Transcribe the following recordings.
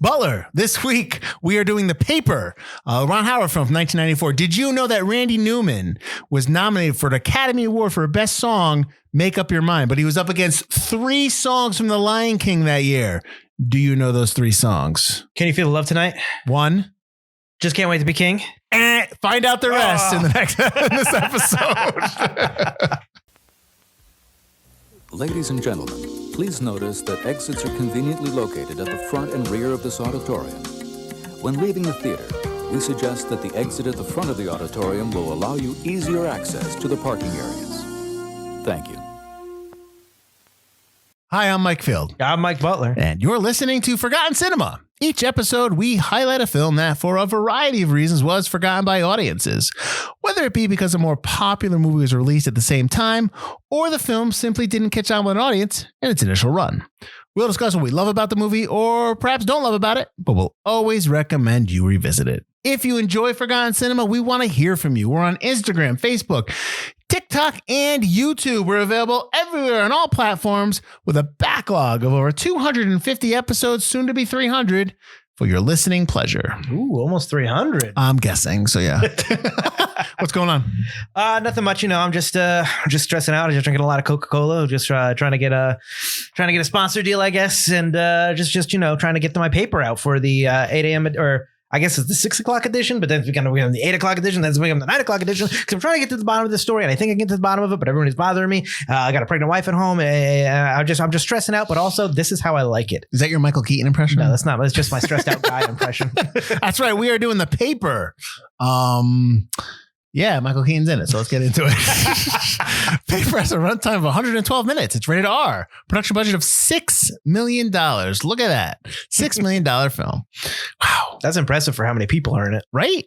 Butler, this week we are doing The Paper, Ron Howard film from 1994. Did you know that Randy Newman was nominated for an Academy Award for Best Song, Make Up Your Mind, but he was up against 3 songs from The Lion King that year. Do you know those 3 songs? Can You Feel the Love Tonight? 1. Just Can't Wait to Be King. Find out the rest in the next in this episode. Ladies and gentlemen, please notice that exits are conveniently located at the front and rear of this auditorium. When leaving the theater, we suggest that the exit at the front of the auditorium will allow you easier access to the parking areas. Thank you. Hi, I'm Mike Field. I'm Mike Butler. And you're listening to Forgotten Cinema. Each episode, we highlight a film that, for a variety of reasons, was forgotten by audiences. Whether it be because a more popular movie was released at the same time, or the film simply didn't catch on with an audience in its initial run. We'll discuss what we love about the movie, or perhaps don't love about it, but we'll always recommend you revisit it. If you enjoy Forgotten Cinema, we want to hear from you. We're on Instagram, Facebook, TikTok, and YouTube. We're available everywhere on all platforms with a backlog of over 250 episodes, soon to be 300, for your listening pleasure. Ooh, almost 300. I'm guessing. So, yeah. What's going on? Nothing much. I'm just stressing out. I'm just drinking a lot of Coca-Cola. Just trying to get a sponsor deal, I guess, and just trying to get my paper out for the 8 a.m. or I guess it's the 6 o'clock edition, but then we're going to be the 8 o'clock edition. Then it's going to be the 9 o'clock edition. Because I'm trying to get to the bottom of this story, and I think I can get to the bottom of it, but everyone is bothering me. I got a pregnant wife at home. I'm just stressing out, but also this is how I like it. Is that your Michael Keaton impression? No, that's not. It's just my stressed out guy impression. That's right. We are doing The Paper. Yeah, Michael Keaton's in it, so let's get into it. Paper has a runtime of 112 minutes. It's rated R. Production budget of $6 million. Look at that. $6 million film. Wow. That's impressive for how many people are in it. Right?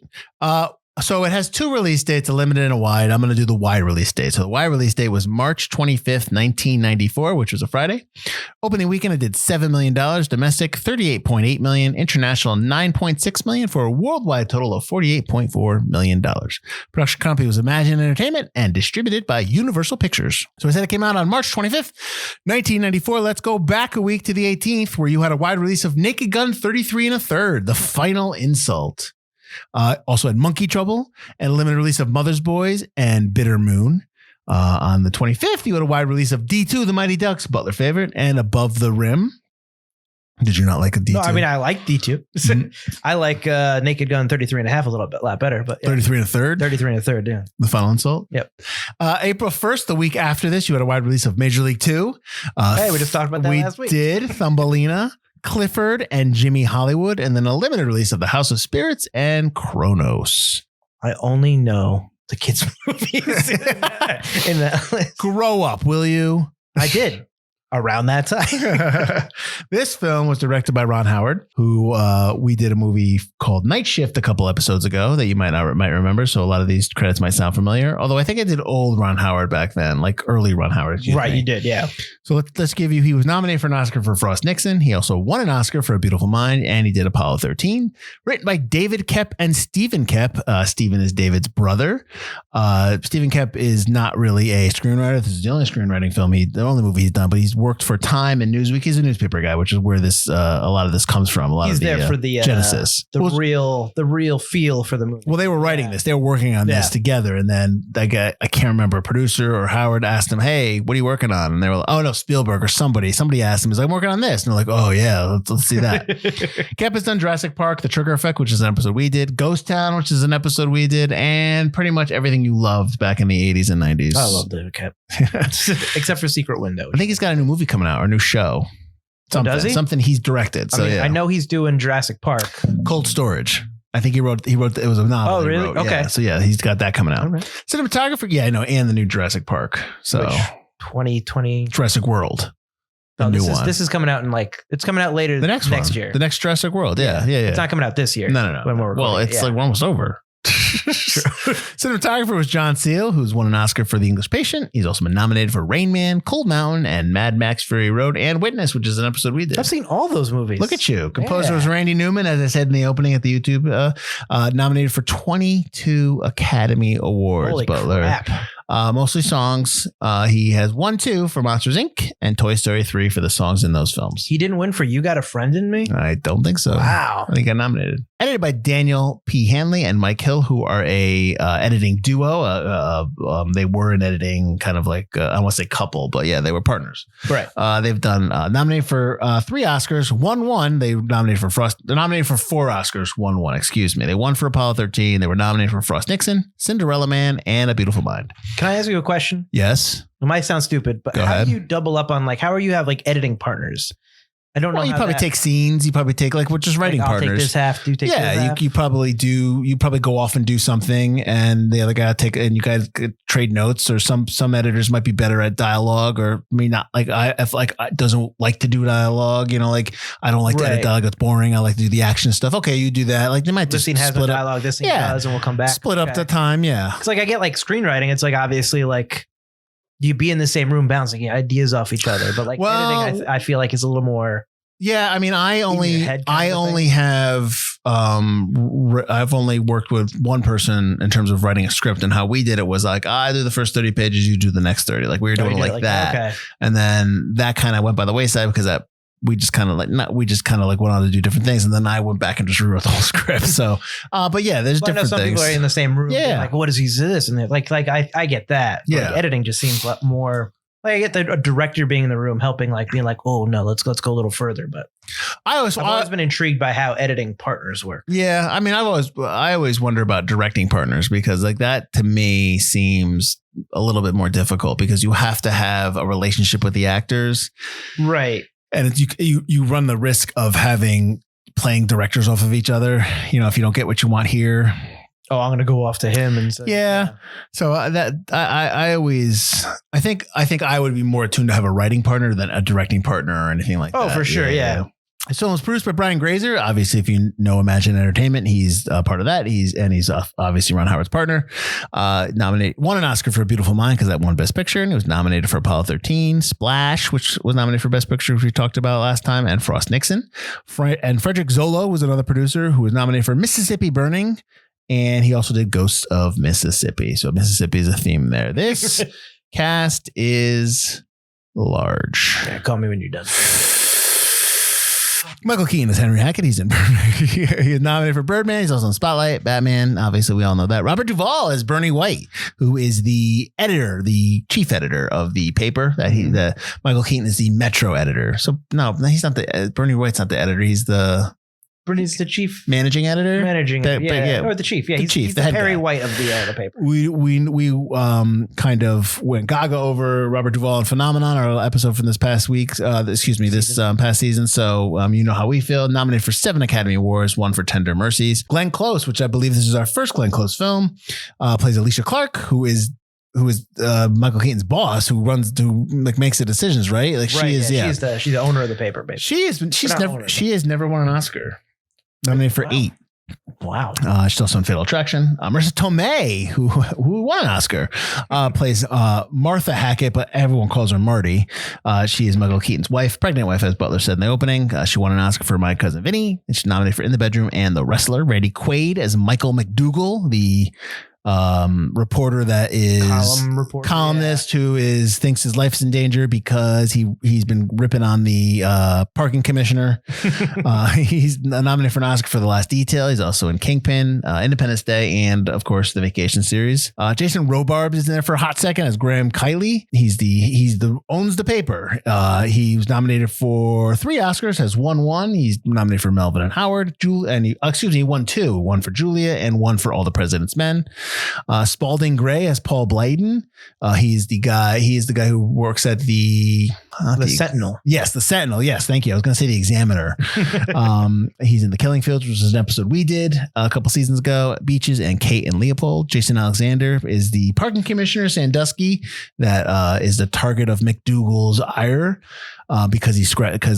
So it has 2 release dates, a limited and a wide. I'm going to do the wide release date. So the wide release date was March 25th, 1994, which was a Friday. Opening weekend, it did $7 million. Domestic, $38.8 million. International, $9.6 million, for a worldwide total of $48.4 million. Production company was Imagine Entertainment and distributed by Universal Pictures. So I said it came out on March 25th, 1994. Let's go back a week to the 18th, where you had a wide release of Naked Gun 33 1/3, The Final Insult. Also had Monkey Trouble and a limited release of Mother's Boys and Bitter Moon. On the 25th, you had a wide release of D2, The Mighty Ducks, Butler favorite, and Above the Rim. Did you not like a D2? No, I mean, I like D2. Mm-hmm. I like Naked Gun 33 1/2 a lot better. But yeah. 33 1/3? 33 1/3, yeah. The Final Insult? Yep. April 1st, the week after this, you had a wide release of Major League 2. Hey, we just talked about that last week. We did. Thumbelina, Clifford, and Jimmy Hollywood, and then a limited release of The House of Spirits and Kronos. I only know the kids' movies in that list. Grow up, will you? I did. Around that time. This film was directed by Ron Howard, who we did a movie called Night Shift a couple episodes ago that you might remember. So a lot of these credits might sound familiar. Although I think I did old Ron Howard back then, like early Ron Howard. Right, you did, yeah. So let's give you, he was nominated for an Oscar for Frost Nixon. He also won an Oscar for A Beautiful Mind, and he did Apollo 13. Written by David Koepp and Stephen Koepp. Stephen is David's brother. Stephen Koepp is not really a screenwriter. This is the only screenwriting film, the only movie he's done, but he's worked for Time and Newsweek. He's a newspaper guy, which is where this a lot of this comes from. He's there for the genesis, the real feel for the movie. Well, they were writing this, they were working on this together, and then that guy, I can't remember, a producer or Howard asked him, "Hey, what are you working on?" And they were like, "Oh no, Spielberg or somebody." Somebody asked him, "He's like, I'm working on this," and they're like, "Oh yeah, let's see that." Koepp has done Jurassic Park, The Trigger Effect, which is an episode we did, Ghost Town, which is an episode we did, and pretty much everything you loved back in the 80s and 90s. I love David Koepp. Except for Secret Window. I think he's got a new movie coming out, or a new show. Does he? Something he's directed. So I know he's doing Jurassic Park. Cold Storage. I think he wrote it was a novel. Oh, really? Okay. Yeah. So yeah, he's got that coming out. Right. Cinematographer, yeah, I know, and the new Jurassic Park. So 2020 Jurassic World. The new one. This is coming out it's coming out later next year. The next Jurassic World. Yeah. It's not coming out this year. No. Well, it's like we're almost over. Cinematographer was John Seale, who's won an Oscar for The English Patient. He's also been nominated for Rain Man, Cold Mountain, and Mad Max Fury Road, and Witness, which is an episode we did. I've seen all those movies. Look at you. Composer was Randy Newman, as I said in the opening at the YouTube, nominated for 22 Academy Awards. Holy Butler. crap. mostly songs. He has won 2 for Monsters Inc. and Toy Story 3 for the songs in those films. He didn't win for You Got a Friend in Me? I don't think so. Wow. I think he got nominated. Edited by Daniel P. Hanley and Mike Hill, who are a editing duo. They were an editing kind of like, I want to say couple, but yeah, they were partners. Right. They've done nominated for 3 Oscars, won 1. They nominated for Frost. They're nominated for 4 Oscars, won 1. Excuse me. They won for Apollo 13. They were nominated for Frost Nixon, Cinderella Man, and A Beautiful Mind. Can I ask you a question? Yes. It might sound stupid, but Go how ahead. do you double up on how are you have editing partners? I don't know. Well, you how probably that- take scenes. You probably take we're just writing I'll partners. take this half. Do you take this half? You probably do. You probably go off and do something, and the other guy will take, and you guys could trade notes. Or some editors might be better at dialogue, or me not. I doesn't like to do dialogue. I don't like to edit dialogue. That's boring. I like to do the action stuff. Okay, you do that. They might This just scene has no split up. dialogue. This scene does, and we'll come back. Split up the time. Yeah. It's I get screenwriting. It's obviously you be in the same room bouncing ideas off each other, but editing, I feel is a little more. Yeah, I mean, I've only worked with one person in terms of writing a script, and how we did it was I do the first 30 pages, you do the next 30. We were doing it like that. Okay. And then that kind of went by the wayside because we just kind of went on to do different things. And then I went back and just rewrote the whole script. So, but yeah, there's different some things. People are in the same room. Yeah. What is he this? And they're I get that. Yeah. Editing just seems more. I get the director being in the room helping, being oh no, let's go a little further. But I've always been intrigued by how editing partners work. Yeah, I mean, I always wonder about directing partners because that to me seems a little bit more difficult because you have to have a relationship with the actors, right? And you run the risk of playing directors off of each other. If you don't get what you want here. Oh, I'm going to go off to him and say, yeah. So that I think I would be more attuned to have a writing partner than a directing partner or anything like that. Oh, for sure. Yeah. This film was produced by Brian Grazer. Obviously, if you know Imagine Entertainment, he's part of that. He's obviously Ron Howard's partner. Won an Oscar for A Beautiful Mind because that won Best Picture, and he was nominated for Apollo 13, Splash, which was nominated for Best Picture, which we talked about last time, and Frost Nixon. And Frederick Zolo was another producer who was nominated for Mississippi Burning. And he also did Ghosts of Mississippi. So Mississippi is a theme there. This cast is large. Yeah, call me when you're done. Michael Keaton is Henry Hackett. He's in He's nominated for Birdman. He's also in Spotlight, Batman. Obviously, we all know that. Robert Duvall is Bernie White, who is the editor, the chief editor of the paper. Michael Keaton is the Metro editor. So no, he's not Bernie White's not the editor. He's Bernie's the chief managing editor, or the chief. Yeah, he's the Perry White of the paper. We kind of went gaga over Robert Duvall and Phenomenon, our episode from this past week. This past season. So you know how we feel. Nominated for 7 Academy Awards, 1 for Tender Mercies. Glenn Close, which I believe this is our first Glenn Close film, plays Alicia Clark, who is Michael Keaton's boss, who makes the decisions, right? She's the owner of the paper, basically. She has never won an Oscar. Nominated for 8. Wow. She's also in Fatal Attraction. Marisa Tomei, who won an Oscar, plays Martha Hackett, but everyone calls her Marty. She is Michael Keaton's wife, pregnant wife, as Butler said in the opening. She won an Oscar for My Cousin Vinny, and she's nominated for In the Bedroom and The Wrestler. Randy Quaid as Michael McDougal, the reporter that is columnist who thinks his life is in danger because he's been ripping on the parking commissioner. He's nominated for an Oscar for The Last Detail. He's also in Kingpin, Independence Day, and of course the Vacation series. Jason Robards is in there for a hot second as Graham Kiley. He's owns the paper. He was nominated for 3 Oscars, has won 1. He's nominated for Melvin and Howard. He won 2. 1 for Julia and 1 for All the President's Men. Spalding Gray as Paul Blyden. He is the guy who works at the Sentinel. Yes, the Sentinel. Yes, thank you. I was going to say the Examiner. He's in The Killing Fields, which was an episode we did a couple seasons ago. Beaches and Kate and Leopold. Jason Alexander is the parking commissioner, Sandusky, that is the target of McDougal's ire. Because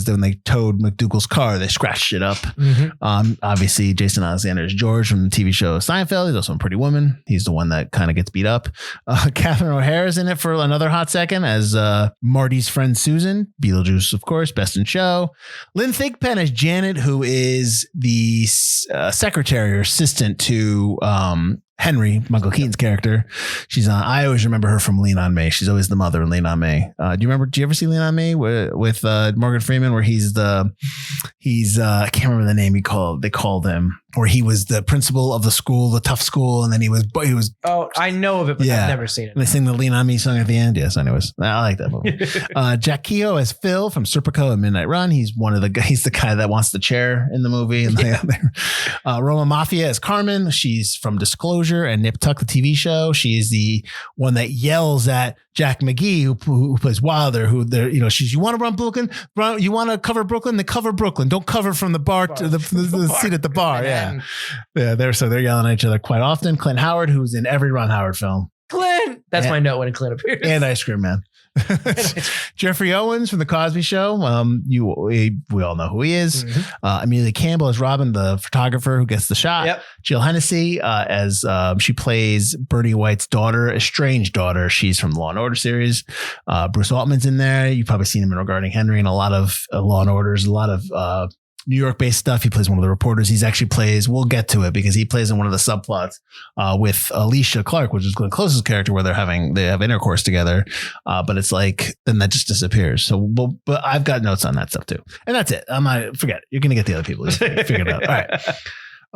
when they towed McDougal's car, they scratched it up. Mm-hmm. Obviously, Jason Alexander is George from the TV show Seinfeld. He's also in Pretty Woman. He's the one that kind of gets beat up. Catherine O'Hara is in it for another hot second as Marty's friend Susan. Beetlejuice, of course, Best in Show. Lynn Thigpen as Janet, who is the secretary or assistant to Henry, Michael Keaton's character. She's on. I always remember her from Lean on Me. She's always the mother in Lean on Me. Do you ever see Lean on Me with Morgan Freeman, where he's I can't remember the name they called him, where he was the principal of the school, the tough school, and then he was. Oh, I know of it, but I've never seen it. And they sing the Lean on Me song at the end. Yes, anyways, I like that movie. Jack Kehoe as Phil from Serpico and Midnight Run. He's the guy that wants the chair in the movie. And Roma Mafia as Carmen. She's from Disclosure and Nip Tuck, the TV show. She's the one that yells at Jack McGee, who plays Wilder, you want to run Brooklyn? You want to cover Brooklyn? Then cover Brooklyn. Don't cover from the bar to the seat at the bar. Yeah. They're yelling at each other quite often. Clint Howard, who's in every Ron Howard film. Clint. That's my note when Clint appears. And Ice Cream Man. Jeffrey Owens from The Cosby Show. We all know who he is. Mm-hmm. Amelia Campbell as Robin, the photographer who gets the shot. Yep. Jill Hennessy as she plays Bernie White's daughter, estranged daughter. She's from the Law and Order series. Bruce Altman's in there. You've probably seen him in Regarding Henry and a lot of Law and Orders, a lot of New York based stuff. He plays one of the reporters. We'll get to it because he plays in one of the subplots with Alicia Clark, which is Glenn Close's character, where they have intercourse together. But it's like, then that just disappears. So, but I've got notes on that stuff too. And that's it. Forget it. You're going to get the other people. Figure it out.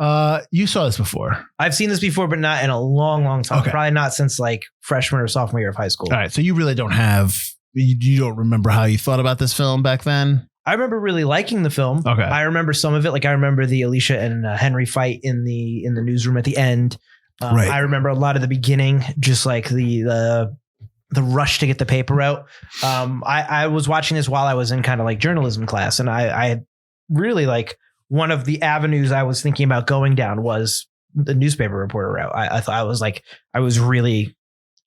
All right. You saw this before. I've seen this before, but not in a long, long time. Okay. Probably not since like freshman or sophomore year of high school. All right. So you really you don't remember how you thought about this film back then? I remember really liking the film. Okay. I remember some of it. Like I remember the Alicia and Henry fight in the newsroom at the end. Right. I remember a lot of the beginning, just like the rush to get the paper out. I was watching this while I was in kind of like journalism class, and I had really like one of the avenues I was thinking about going down was the newspaper reporter route. I thought I was really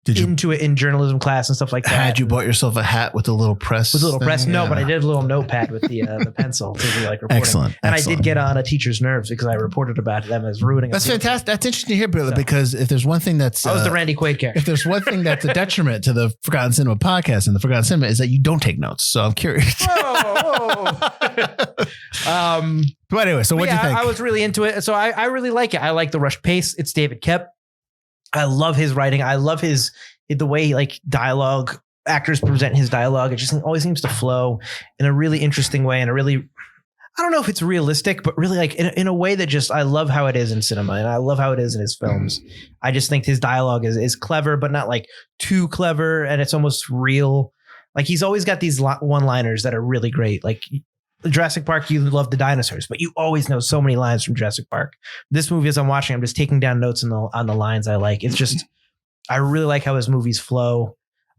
into it in journalism class and stuff like that. Had you bought yourself a hat with a little press? With a little press? No, but I did a little notepad with the pencil to be like reporting. Excellent. And I did get on a teacher's nerves because I reported about them as ruining. That's fantastic. That's interesting to hear, Bill, because if there's one thing that's... I was the Randy Quaid character. If there's one thing that's a detriment to the Forgotten Cinema podcast and the Forgotten Cinema is that you don't take notes. So I'm curious. Whoa. But anyway, so what do you think? I was really into it. So I really like it. I like the rush pace. It's David Koepp. I love his writing. I love the way like dialogue actors present his dialogue. It just always seems to flow in a really interesting way, and I don't know if it's realistic, but really like in a way that just, I love how it is in cinema and I love how it is in his films. I just think his dialogue is clever, but not like too clever. And it's almost real. Like he's always got these one-liners that are really great. Like Jurassic Park, you love the dinosaurs, but you always know so many lines from Jurassic Park. This movie, as I'm watching, I'm just taking down notes on the lines I like. It's just, I really like how his movies flow.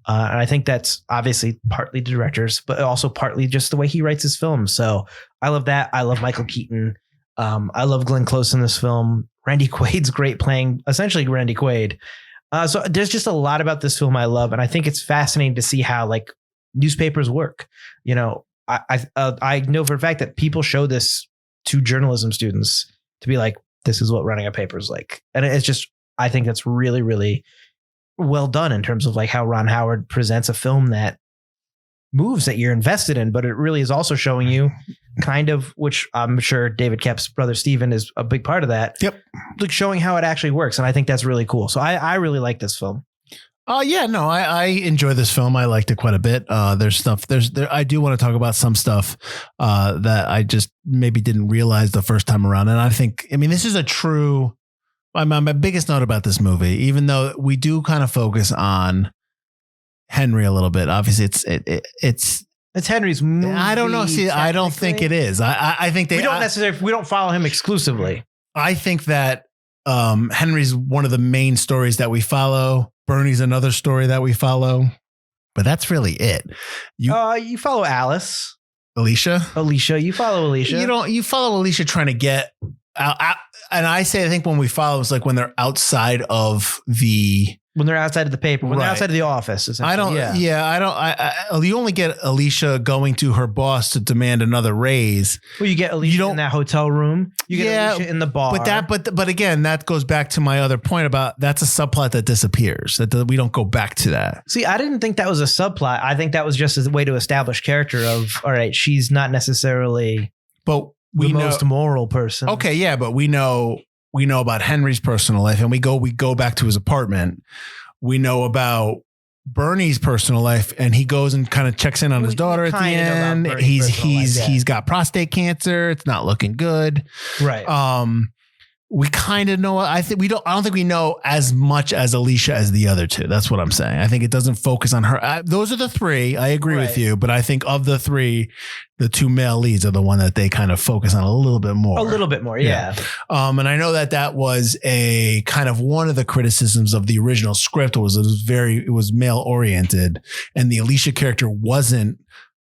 And I think that's obviously partly the directors, but also partly just the way he writes his films. So I love that. I love Michael Keaton. I love Glenn Close in this film. Randy Quaid's great playing essentially Randy Quaid. So there's just a lot about this film I love. And I think it's fascinating to see how like newspapers work. You know, I know for a fact that people show this to journalism students to be like, this is what running a paper is like. And it's just, I think that's really, really well done in terms of like how Ron Howard presents a film that moves that you're invested in, but it really is also showing you kind of, which I'm sure David Koepp's brother Steven is a big part of that. Yep. Like showing how it actually works. And I think that's really cool. So I really like this film. I enjoy this film. I liked it quite a bit. There's stuff I do want to talk about some stuff that I just maybe didn't realize the first time around. And this is a true, my biggest note about this movie, even though we do kind of focus on Henry a little bit, obviously it's Henry's movie. I don't know. See, I don't think it is. I think we don't follow him exclusively. I think that Henry's one of the main stories that we follow. Bernie's another story that we follow, but that's really it. You follow Alice, Alicia. You follow Alicia. You follow Alicia trying to get out. And I think when we follow, it's like when they're outside of when they're outside of the paper, when they're outside of the office. You only get Alicia going to her boss to demand another raise. Well, you get Alicia in that hotel room. You get Alicia in the bar. But again, that goes back to my other point about that's a subplot that disappears. That we don't go back to that. See, I didn't think that was a subplot. I think that was just a way to establish character of, all right, she's not necessarily the most moral person. Okay, yeah, but we know we know about Henry's personal life, and we go back to his apartment. We know about Bernie's personal life, and he goes and kind of checks in on his daughter at the end. He's got prostate cancer. It's not looking good. Right. We kind of know. I don't think we know as much as Alicia as the other two. That's what I'm saying. I think it doesn't focus on her. Those are the three. I agree with you, but I think of the three, the two male leads are the one that they kind of focus on a little bit more. A little bit more, yeah. And I know that was a kind of one of the criticisms of the original script it was male oriented, and the Alicia character wasn't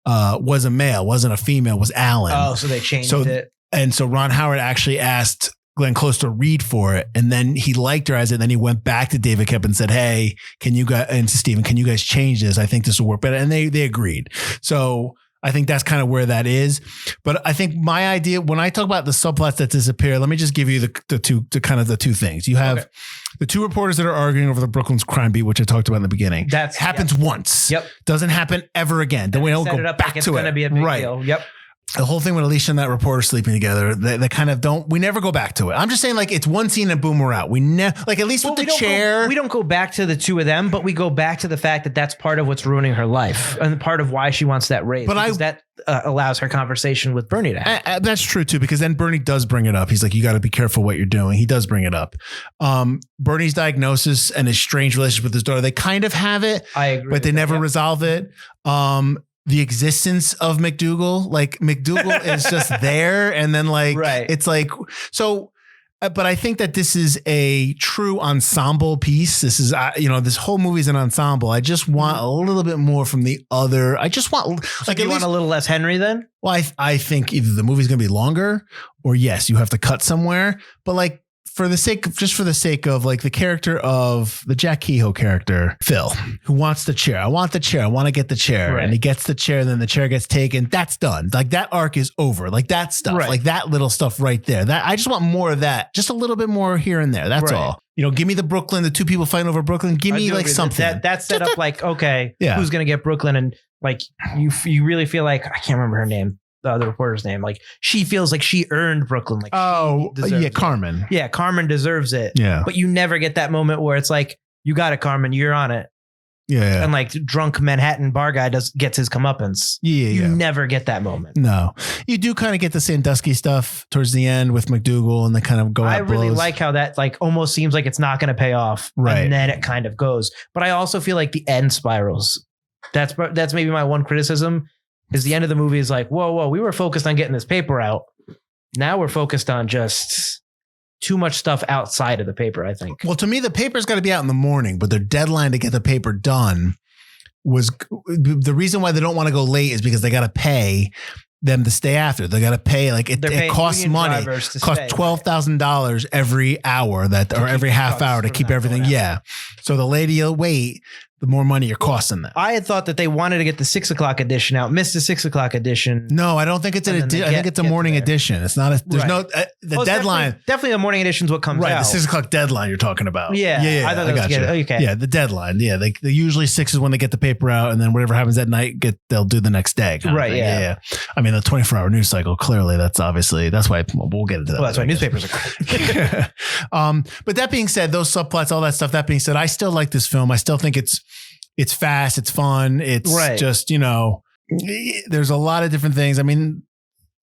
a male, wasn't a female, was Alan. Oh, so they changed it. And so Ron Howard actually asked Glenn Close to read for it, and then he liked her as it. And then he went back to David Koepp and said, "Hey, can you guys and to Steven, can you guys change this? I think this will work better." And they agreed. So I think that's kind of where that is. But I think my idea when I talk about the subplots that disappear, let me just give you the two things. You have the two reporters that are arguing over the Brooklyn's crime beat, which I talked about in the beginning. That happens once. Yep. Doesn't happen ever again. Then we don't go back like to it. It's going to be a big deal. Yep. The whole thing with Alicia and that reporter sleeping together, they kind of we never go back to it. I'm just saying, like, it's one scene and boom, we're out. We never, like, at least with the chair. We don't go back to the two of them, but we go back to the fact that that's part of what's ruining her life and part of why she wants that raise. But that allows her conversation with Bernie to happen. That's true too, because then Bernie does bring it up. He's like, you got to be careful what you're doing. He does bring it up. Bernie's diagnosis and his strange relationship with his daughter, they kind of have it. I agree. But they never resolve it. The existence of McDougal, like McDougal is just there. And then it's like, so, but I think that this is a true ensemble piece. This is, this whole movie is an ensemble. I just want a little bit more from the other. I just want you want a little less Henry then? Well, I think either the movie's going to be longer or yes, you have to cut somewhere, but for the sake of like the character of the Jack Kehoe character, Phil, who wants the chair. I want the chair. I want to get the chair. Right. And he gets the chair and then the chair gets taken. That's done. Like that arc is over. Like that stuff, like that little stuff right there. That I just want more of that. Just a little bit more here and there. That's all. Give me the Brooklyn, the two people fighting over Brooklyn. Give me like something. That's set up like, okay, who's going to get Brooklyn? And like, you really feel like, I can't remember her name. The reporter's name, like she feels like she earned Brooklyn. Like Carmen. Yeah, Carmen deserves it. Yeah, but you never get that moment where it's like, you got it, Carmen, you're on it. Yeah, and like drunk Manhattan bar guy gets his comeuppance. You never get that moment. No, you do kind of get the Sandusky stuff towards the end with McDougal, and they kind of go. I really like how that like almost seems like it's not going to pay off, right? And then it kind of goes. But I also feel like the end spirals. That's maybe my one criticism. Is the end of the movie is like, whoa, we were focused on getting this paper out. Now we're focused on just too much stuff outside of the paper, I think. Well, to me, the paper's got to be out in the morning, but their deadline to get the paper done was the reason why they don't want to go late is because they got to pay them to stay after. They got to pay it costs money. It costs $12,000 every hour or every half hour to keep everything. Yeah. So the later you wait, the more money you're costing them. I had thought that they wanted to get the 6 o'clock edition out, missed the 6 o'clock edition. No, I don't think it's an edition. I think it's a morning edition. It's not the deadline. Definitely the morning edition is what comes out. Right. The 6 o'clock deadline you're talking about. Yeah. I thought that was good. Okay. Yeah. The deadline. Yeah. They usually 6 is when they get the paper out, and then whatever happens that night, they'll do the next day. Right. Yeah. I mean, the 24-hour news cycle, clearly that's why we'll get into that. Well, that's why newspapers are great. But that being said, those subplots, all that stuff, that being said, I still like this film. I still think it's fast. It's fun. It's just, there's a lot of different things. I mean,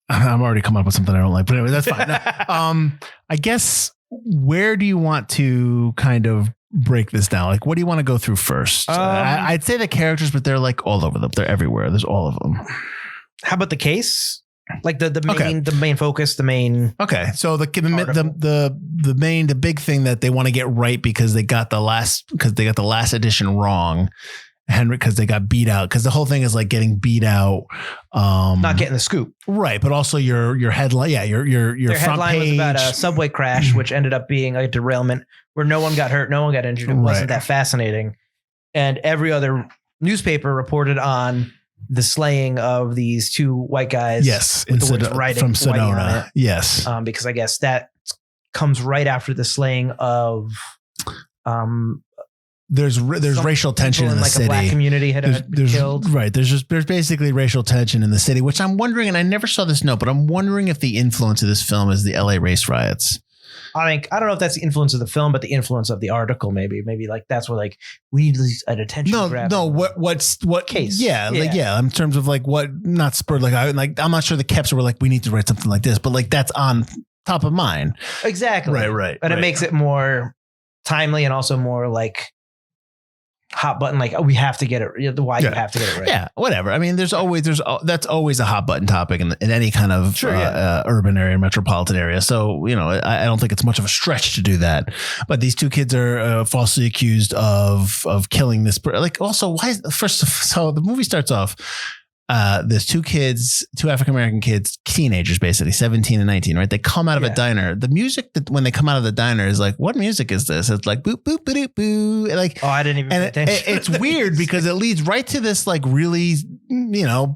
I'm already coming up with something I don't like, but anyway, that's fine. I guess, where do you want to kind of break this down? Like, what do you want to go through first? I'd say the characters, but they're like all over them. They're everywhere. There's all of them. How about the case? Like the main focus, the main. Okay. So the big thing that they want to get right because they got the last edition wrong, Henry, because they got beat out. Because the whole thing is like getting beat out, not getting the scoop, right? But also your headline, your their front headline page was about a subway crash, which ended up being a derailment where no one got hurt, no one got injured. It wasn't that fascinating, and every other newspaper reported on the slaying of these two white guys. Yes. With the words writing from Sedona. Yes. Because I guess that comes right after the slaying of, there's racial tension in the city. A black community had been killed. Right. There's basically racial tension in the city, which I'm wondering, and I never saw this note, but I'm wondering if the influence of this film is the LA race riots. I think, I don't know if that's the influence of the film, but the influence of the article, maybe like that's where like we need an attention grab. What case? Yeah. Like, in terms of like what, not spurred. Like I'm not sure the Koepps were like, we need to write something like this, but like that's on top of mind. Exactly. Right. But it makes it more timely and also more like hot button, like, we have to get it. You have to get it right. Yeah, whatever. I mean, that's always a hot button topic in any kind of urban area, metropolitan area. So, I don't think it's much of a stretch to do that. But these two kids are falsely accused of killing this. Like, also, so the movie starts off. There's two African-American kids, teenagers, basically 17 and 19, right? They come out of a diner. The music that when they come out of the diner is like, what music is this? It's like boop, boop, boop, boop. Like, I didn't even pay attention. It's weird because it leads right to this like really,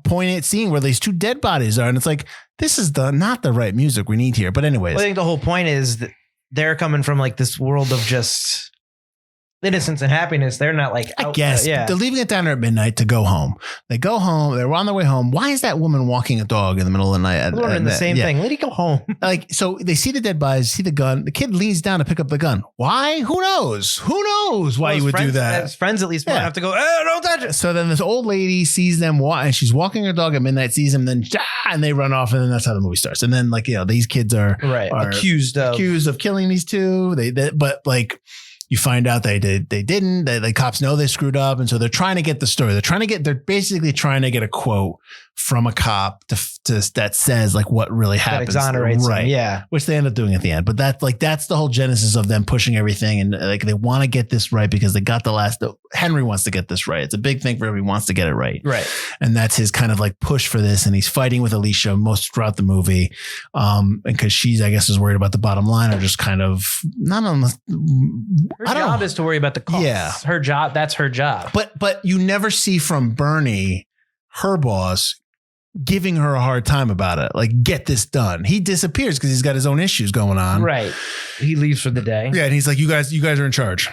poignant scene where these two dead bodies are. And it's like, this is not the right music we need here. But anyways. Well, I think the whole point is that they're coming from like this world of just innocence and happiness. They're not like, I guess they're leaving it diner at midnight to go home. They go home. They're on their way home. Why is that woman walking a dog in the middle of the night? We're learning the same thing. Lady, go home. Like, so they see the dead bodies, see the gun. The kid leans down to pick up the gun. Why? Who knows? Who knows why you would do that? His friends at least might have to go, don't touch it. So then this old lady sees them and she's walking her dog at midnight, sees them, and they run off, and then that's how the movie starts. And then these kids are accused of killing these two. But like, you find out they didn't. The cops know they screwed up, and so they're trying to get the story. They're basically trying to get a quote from a cop that says like what really happened, that exonerates him, which they end up doing at the end. But that's the whole genesis of them pushing everything, and like they want to get this right because they got Henry wants to get this right. It's a big thing for him. He wants to get it right, and that's his kind of like push for this. And he's fighting with Alicia most throughout the movie, and because she's, I guess, is worried about the bottom line, or just kind of not on the. Her job is to worry about the costs. Yeah. Her job. That's her job. But you never see from Bernie, her boss, giving her a hard time about it. Like, get this done. He disappears because he's got his own issues going on. Right. He leaves for the day. Yeah. And he's like, you guys are in charge.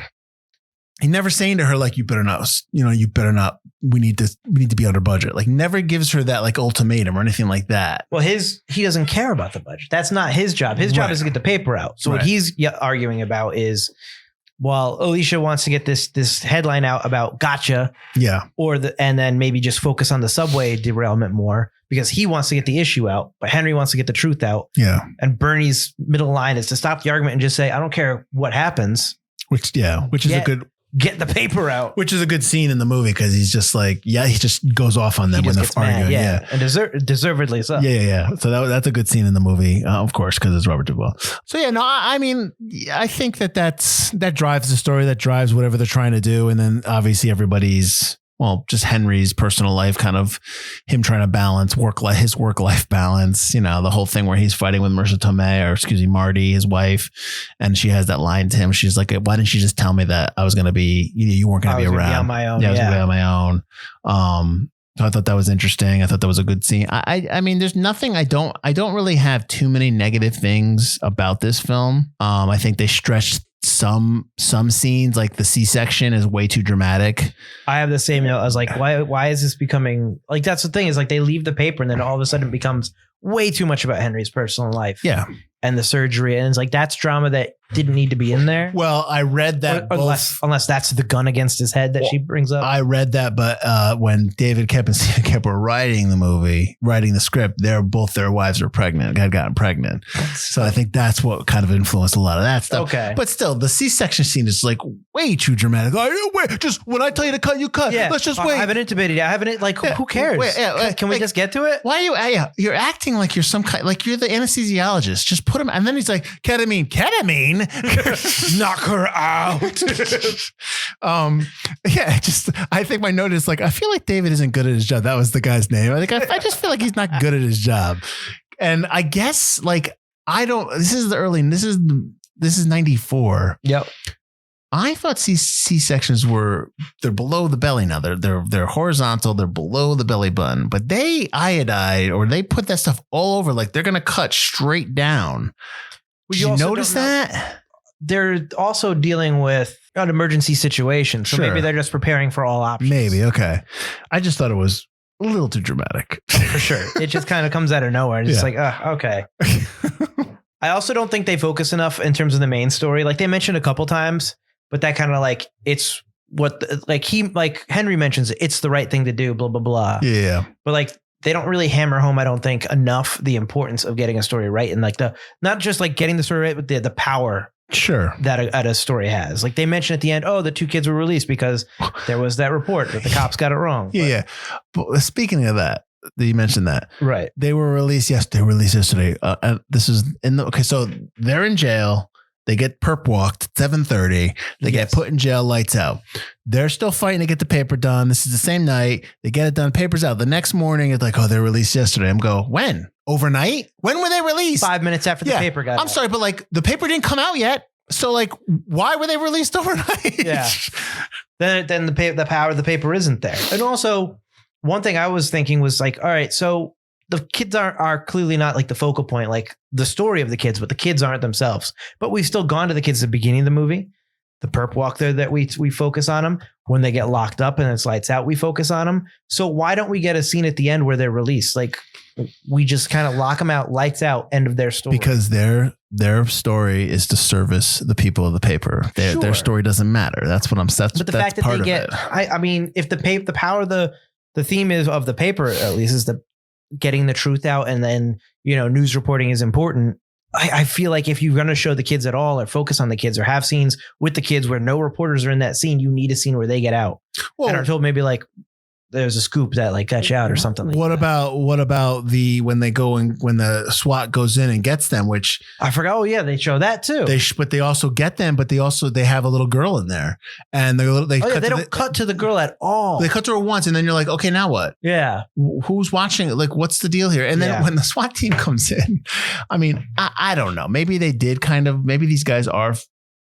He never saying to her, like, you better not, we need to be under budget. Like, never gives her that like ultimatum or anything like that. Well, he doesn't care about the budget. That's not his job. His job is to get the paper out. So what he's arguing about is, well, Alicia wants to get this headline out about gotcha. Yeah. And then maybe just focus on the subway derailment more because he wants to get the issue out, but Henry wants to get the truth out. Yeah. And Bernie's middle line is to stop the argument and just say, I don't care what happens. Which is a good. Get the paper out. Which is a good scene in the movie because he's just like, he just goes off on them when they're arguing. Yeah. And deservedly so. Yeah. So that's a good scene in the movie, of course, because it's Robert Duvall. So yeah, no, I mean, I think that drives the story, that drives whatever they're trying to do. And then obviously everybody's, well, just Henry's personal life, kind of him trying to balance his work-life balance, the whole thing where he's fighting with Marisa Tomei, Marty, his wife. And she has that line to him. She's like, why didn't you just tell me that I was going to be, you weren't going to be around. Be on my own. Yeah, I was going to be on my own. So I thought that was interesting. I thought that was a good scene. I mean, there's nothing, I don't really have too many negative things about this film. I think they stretched some scenes, like the C-section is way too dramatic. I have the same note. I was like, why is this becoming like, that's the thing is like they leave the paper and then all of a sudden it becomes way too much about Henry's personal life. Yeah. And the surgery. And it's like, that's drama that didn't need to be in there. Well, I read that unless that's the gun against his head that she brings up. I read that, but when David Koepp and Stephen Koepp were writing the script, both their wives were pregnant, had gotten pregnant. So I think that's what kind of influenced a lot of that stuff. Okay. But still, the C-section scene is like way too dramatic. Like, wait, just when I tell you to cut, you cut. Yeah. Let's just wait. I haven't intubated yet. I haven't, like, who cares? Can we just get to it? Why are you, you're acting like you're some kind, like you're the anesthesiologist. Just put him, and then he's like, ketamine. Knock her out. I think my note is like, I feel like David isn't good at his job. That was the guy's name. I just feel like he's not good at his job. And I guess like, this is 94. Yep. I thought C-sections they're below the belly now. They're horizontal. They're below the belly button, but they iodide or they put that stuff all over. Like they're going to cut straight down. Did you notice that? They're also dealing with an emergency situation. So maybe they're just preparing for all options. Maybe. Okay. I just thought it was a little too dramatic. For sure. It just kind of comes out of nowhere. It's just like, okay. I also don't think they focus enough in terms of the main story. Like they mentioned a couple times, but that kind of like it's what Henry mentions. It's the right thing to do. Blah blah blah. Yeah. But like they don't really hammer home, I don't think, enough the importance of getting a story right and like not just like getting the story right, but the power. Sure. That a story has. Like they mentioned at the end, the 2 kids were released because there was that report that the cops got it wrong. Yeah. But speaking of that, you mentioned that. Right. They were released yesterday. This is so they're in jail. They get perp walked at 7:30. They get put in jail, lights out. They're still fighting to get the paper done. This is the same night. They get it done, papers out. The next morning, it's like, they're released yesterday. I'm go, when? Overnight? When were they released? 5 minutes after the paper got out. I'm sorry, but like the paper didn't come out yet. So like, why were they released overnight? Yeah. Then the power of the paper isn't there. And also, one thing I was thinking was like, all right, so the kids are clearly not like the focal point, like the story of the kids, but the kids aren't themselves. But we've still gone to the kids at the beginning of the movie. The perp walk there that we focus on them. When they get locked up and it's lights out, we focus on them. So why don't we get a scene at the end where they're released? Like we just kind of lock them out, lights out, end of their story. Because their story is to service the people of the paper. Their story doesn't matter. That's what I'm saying. But the fact that they get, I mean, if the power of the theme is of the paper, at least, is the getting the truth out, and then news reporting is important. I feel like if you're going to show the kids at all or focus on the kids or have scenes with the kids where no reporters are in that scene, you need a scene where they get out. Well, and are told maybe like there's a scoop that like got you out or something like that. What about when they go and when the SWAT goes in and gets them, which I forgot. Oh yeah, they show that too. But they also get them, but they have a little girl in there, and they don't cut to the girl at all. They cut to her once, and then you're like, okay, now what? Yeah, who's watching it? Like, what's the deal here? And then when the SWAT team comes in, I mean, I don't know. Maybe they did maybe these guys are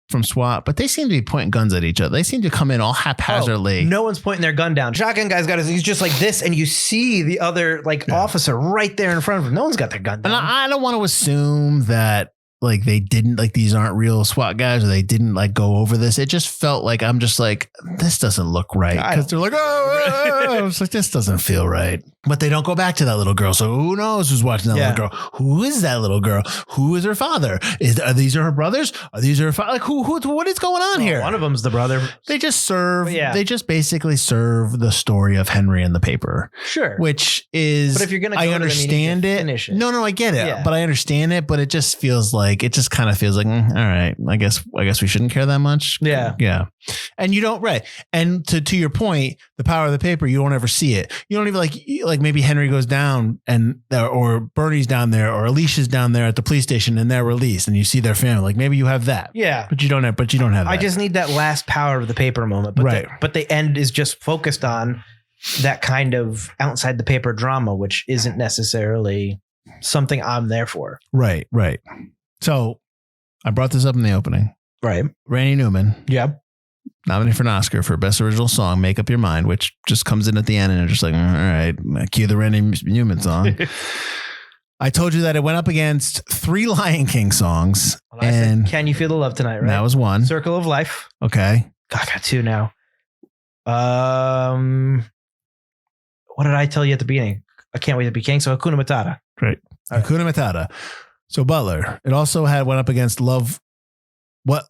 from SWAT, but they seem to be pointing guns at each other. They seem to come in all haphazardly. No one's pointing their gun down. Shotgun guy's he's just like this, and you see the other officer right there in front of him. No one's got their gun down. And I don't want to assume that like they didn't, like these aren't real SWAT guys, or they didn't like go over this. It just felt like I'm just like, this doesn't look right, because they're like, oh, it's like, this doesn't feel right. But they don't go back to that little girl. So who knows who's watching that little girl? Who is that little girl? Who is her father? Are these her brothers? Are these her father? Like who what is going on here? One of them's the brother. They just basically serve the story of Henry in the paper. Sure. Which is, but if you're going to, I understand it. Finish it. No, I get it. But I understand it, but it just feels like, all right, I guess we shouldn't care that much. Yeah. Yeah. And you don't, right. And to your point, the power of the paper, you don't ever see it. You don't even like maybe Henry goes down or Bernie's down there or Alicia's down there at the police station and they're released and you see their family. Like maybe you have that. Yeah. But you don't have that. I just need that last power of the paper moment. But right. But the end is just focused on that kind of outside the paper drama, which isn't necessarily something I'm there for. Right. So I brought this up in the opening. Right. Randy Newman. Yep. Nominated for an Oscar for Best Original Song, Make Up Your Mind, which just comes in at the end and it's just like, all right, cue the Randy Newman song. I told you that it went up against 3 Lion King songs. Well, and Can You Feel the Love Tonight, right? That was 1. Circle of Life. Okay. God, I got 2 now. What did I tell you at the beginning? I Can't Wait to Be King. So Hakuna Matata. Great. Right. Hakuna Matata. So Butler. It also went up against Love.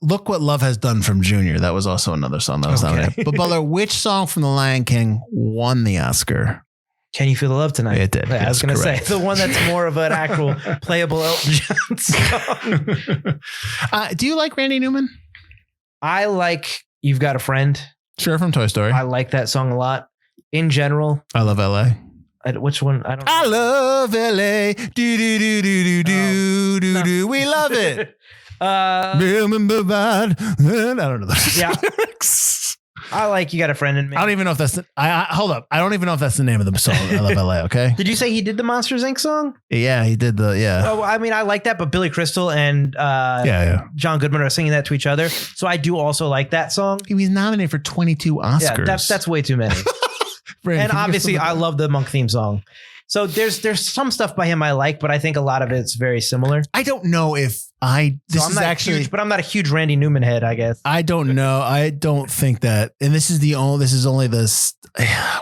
Look What Love Has Done from Junior. That was also another song that was nominated. But Butler, which song from The Lion King won the Oscar? Can You Feel the Love Tonight? It did. Yeah, I was going to say the one that's more of an actual playable Elton John song. Do you like Randy Newman? I like You've Got a Friend. Sure, from Toy Story. I like that song a lot. In general, I Love LA. Which one? I don't know. I love LA. Do do do do do do do. We love it. I don't know the lyrics. I like You Got a Friend in Me. I don't even know if that's hold up. I don't even know if that's the name of the song. I Love LA. Okay. Did you say he did the Monsters Inc. song? Yeah, he did Oh, I mean, I like that, but Billy Crystal and John Goodman are singing that to each other. So I do also like that song. He was nominated for 22 Oscars. Yeah, that's way too many. And obviously, I love the Monk theme song. So there's some stuff by him I like, but I think a lot of it's very similar. I don't know if I'm not a huge Randy Newman head, I guess. I don't know. I don't think that. And this is only this.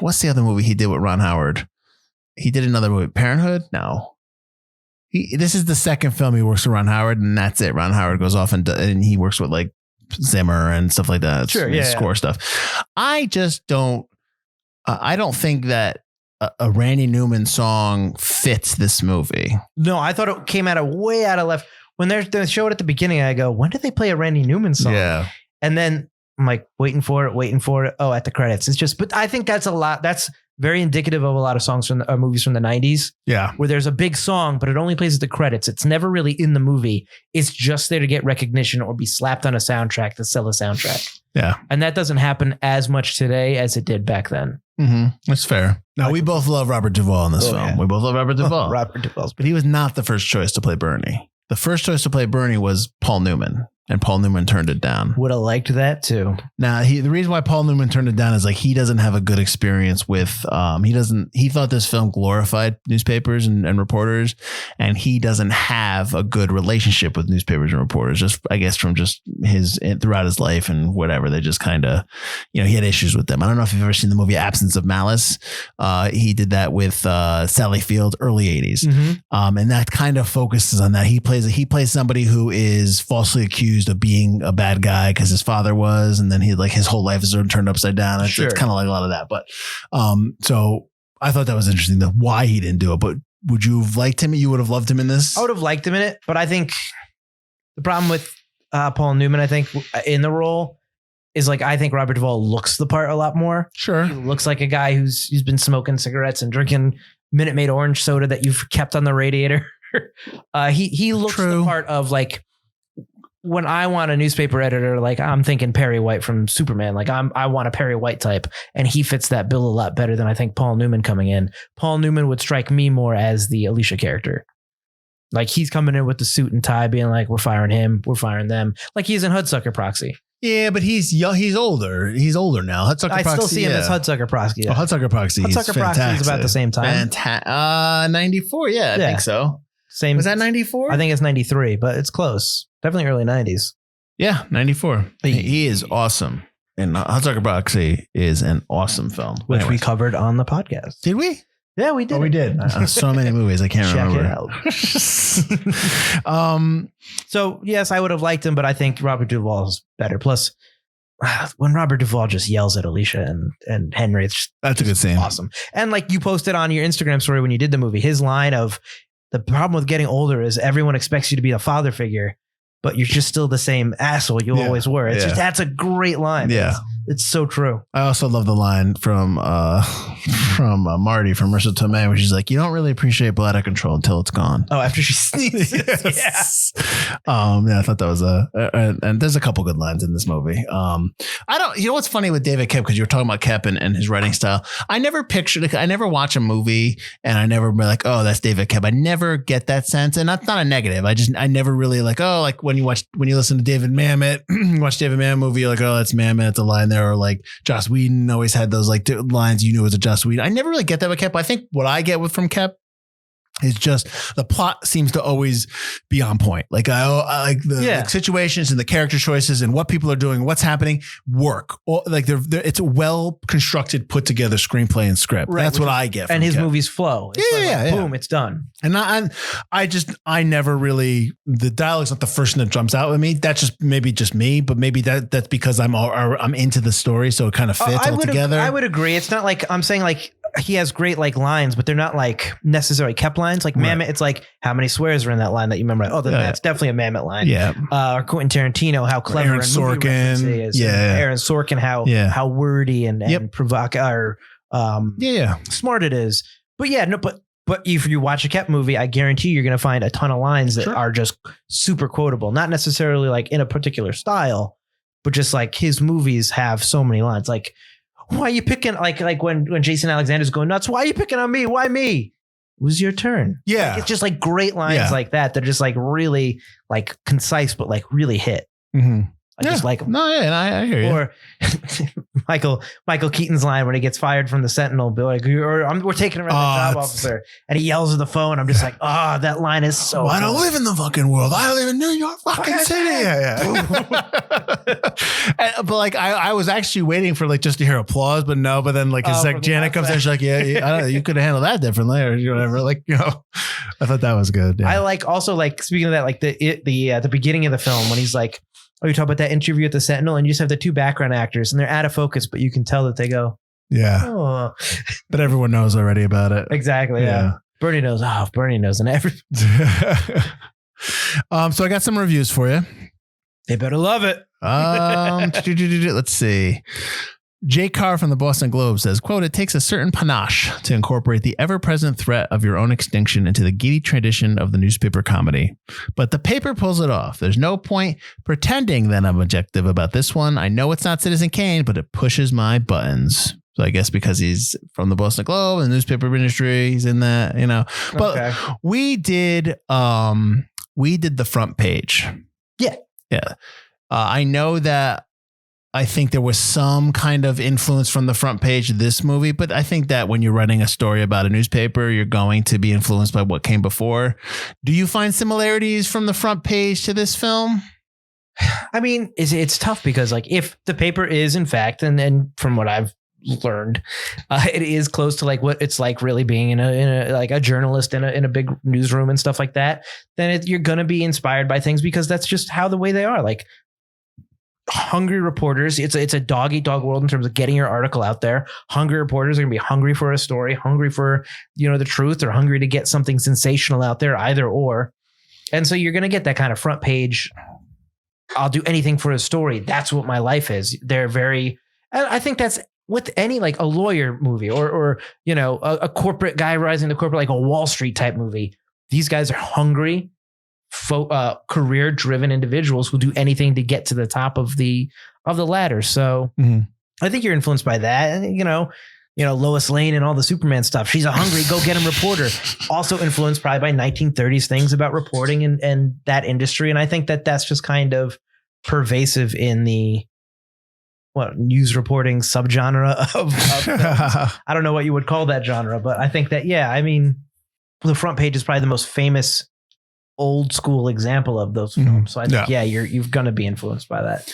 What's the other movie he did with Ron Howard? He did another movie, Parenthood. No. This is the second film he works with Ron Howard, and that's it. Ron Howard goes off and he works with like Zimmer and stuff like that. Sure, yeah, score stuff. I just don't. I don't think that a Randy Newman song fits this movie. No, I thought it came way out of left. When they showed at the beginning, I go, when did they play a Randy Newman song? Yeah. And then I'm like, waiting for it. Oh, at the credits. It's just, but I think that's a lot. That's very indicative of a lot of songs from movies from the 90s. Yeah. Where there's a big song, but it only plays at the credits. It's never really in the movie. It's just there to get recognition or be slapped on a soundtrack to sell a soundtrack. Yeah. And that doesn't happen as much today as it did back then. Mm-hmm. That's fair. Now, we both love Robert Duvall in this film. Yeah. We both love Robert Duvall. Robert Duvall. But he was not the first choice to play Bernie. The first choice to play Bernie was Paul Newman. And Paul Newman turned it down. Would have liked that too. Now, the reason why Paul Newman turned it down is like he doesn't have a good experience with he thought this film glorified newspapers and reporters, and he doesn't have a good relationship with newspapers and reporters. Just I guess from just his throughout his life and whatever, they just kind of he had issues with them. I don't know if you've ever seen the movie Absence of Malice. He did that with Sally Field, early 80s, and that kind of focuses on that. He plays somebody who is falsely accused of being a bad guy because his father was, and then he like his whole life is turned upside down. It's kind of like a lot of that. But so I thought that was interesting, that why he didn't do it. But would you have liked him? You would have loved him in this? I would have liked him in it, but I think the problem with Paul Newman, I think in the role is like, I think Robert Duvall looks the part a lot more. Sure. He looks like a guy who's been smoking cigarettes and drinking Minute Maid orange soda that you've kept on the radiator. He looks the part of like, when I want a newspaper editor, like I'm thinking Perry White from Superman, like I want a Perry White type, and he fits that bill a lot better than I think Paul Newman coming in. Paul Newman would strike me more as the Alicia character. Like he's coming in with the suit and tie being like, we're firing him, we're firing them. Like he's in Hudsucker Proxy. Yeah, but he's young. He's older. He's older now. Hudsucker Proxy. I still see him as Hudsucker Proxy. Yeah. Hudsucker Proxy. Hudsucker Proxy is about the same time. 94. Yeah, I think so. Same. Was that 94? I think it's 93, but it's close. Definitely early 90s. Yeah, 94. He is awesome. And Hudsucker Proxy is an awesome film. Which we covered on the podcast. Did we? Yeah, we did. Oh, we did. So many movies. I can't remember. Check it out. So, yes, I would have liked him, but I think Robert Duvall is better. Plus, when Robert Duvall just yells at Alicia and Henry, it's just, that's a good scene. Awesome. And like you posted on your Instagram story when you did the movie, his line of, the problem with getting older is everyone expects you to be a father figure, but you're just still the same asshole you always were. It's just, that's a great line. Yeah. It's so true. I also love the line from Marty from Marisa Tomei, where she's like, "You don't really appreciate bladder control until it's gone." Oh, after she sneezes. Yes. Yeah. I thought that was and there's a couple good lines in this movie. You know what's funny with David Koepp, because you were talking about Koepp and his writing style. I never watch a movie and I never be like, oh, that's David Koepp. I never get that sense, and that's not a negative. I never really like, oh, like when you listen to David Mamet, you watch David Mamet movie, you're like, oh, that's Mamet, it's a line there. Or like Joss Whedon always had those like lines you knew was a Joss Whedon. I never really get that with Koepp. I think what I get from Koepp is just the plot seems to always be on point. Like I like the situations and the character choices and what people are doing, what's happening, work. Or like it's a well constructed, put together screenplay and script. Right, that's what I get. And his Koepp. Movies flow. It's boom, it's done. And I never really, the dialogue's not the first thing that jumps out with me. That's just me, but maybe that's because I'm into the story, so it kind of fits all together. I would agree. It's not like I'm saying like he has great like lines, but they're not like necessarily Koepp lines. Like Mamet, it's like how many swears are in that line that you remember? Oh, that's definitely a Mamet line. Yeah. Or Quentin Tarantino, how clever Aaron Sorkin he is. Yeah. And Aaron Sorkin, how wordy and provocative smart it is. But if you watch a Koepp movie, I guarantee you're going to find a ton of lines that are just super quotable. Not necessarily like in a particular style, but just like his movies have so many lines. Like, why are you picking like when Jason Alexander's going nuts? Why are you picking on me? Why me? It was your turn. Yeah. Like, it's just like great lines like that. They're just like really like concise, but like really hit. Mm-hmm. I just like them. No, yeah, and I hear you. Or Michael Keaton's line when he gets fired from the Sentinel, be like, we're taking him as a job officer, and he yells at the phone. I'm just like, that line is so. I don't live in the fucking world. I live in New York fucking City. Yeah. But like, I was actually waiting for like just to hear applause, but no. But then like his Janet comes in, she's like, yeah, I don't know, you could have handled that differently or whatever. Like, I thought that was good. Yeah. I like also like speaking of that, like the beginning of the film when he's like, you talk about that interview at the Sentinel, and you just have the two background actors, and they're out of focus, but you can tell that they go, yeah. Oh. But everyone knows already about it. Exactly. Yeah. Bernie knows. Bernie knows, and every. So I got some reviews for you. They better love it. Let's see. Jay Carr from the Boston Globe says, quote, "It takes a certain panache to incorporate the ever-present threat of your own extinction into the giddy tradition of the newspaper comedy. But the paper pulls it off. There's no point pretending that I'm objective about this one. I know it's not Citizen Kane, but it pushes my buttons." So I guess because he's from the Boston Globe and the newspaper industry, he's in that, But okay. we did the front page. Yeah. Yeah. I know that I think there was some kind of influence from the front page of this movie, but I think that when you're writing a story about a newspaper, you're going to be influenced by what came before. Do you find similarities from the front page to this film? I mean, it's tough because like if the paper is in fact, and from what I've learned, it is close to like what it's like really being in a like a journalist in a big newsroom and stuff like that, then you're going to be inspired by things because that's just how the way they are. Like, hungry reporters, it's a dog eat dog world in terms of getting your article out there. Hungry reporters are gonna be hungry for a story, hungry for the truth, or hungry to get something sensational out there, either or. And so you're gonna get that kind of front page, I'll do anything for a story, that's what my life is. They're very, I think that's with any like a lawyer movie or a corporate guy rising to corporate, like a Wall Street type movie. These guys are hungry, career-driven individuals who do anything to get to the top of the ladder. So I think you're influenced by that. And, Lois Lane and all the Superman stuff. She's a hungry go get him reporter. Also influenced probably by 1930s things about reporting and that industry. And I think that that's just kind of pervasive in the news reporting subgenre of I don't know what you would call that genre, but I think that the front page is probably the most famous old school example of those films. So I think, you're going to be influenced by that.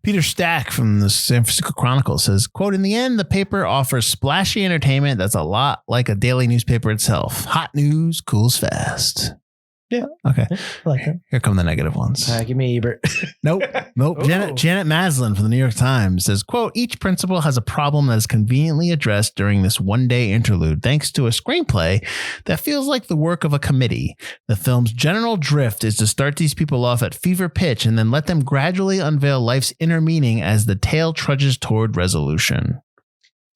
Peter Stack from the San Francisco Chronicle says, quote, "In the end, the paper offers splashy entertainment that's a lot like a daily newspaper itself. Hot news cools fast." Yeah. Okay. I like that. Here come the negative ones. Give me Ebert. Nope. Janet Maslin from the New York Times says, quote, "Each principal has a problem that is conveniently addressed during this one-day interlude, thanks to a screenplay that feels like the work of a committee. The film's general drift is to start these people off at fever pitch and then let them gradually unveil life's inner meaning as the tale trudges toward resolution."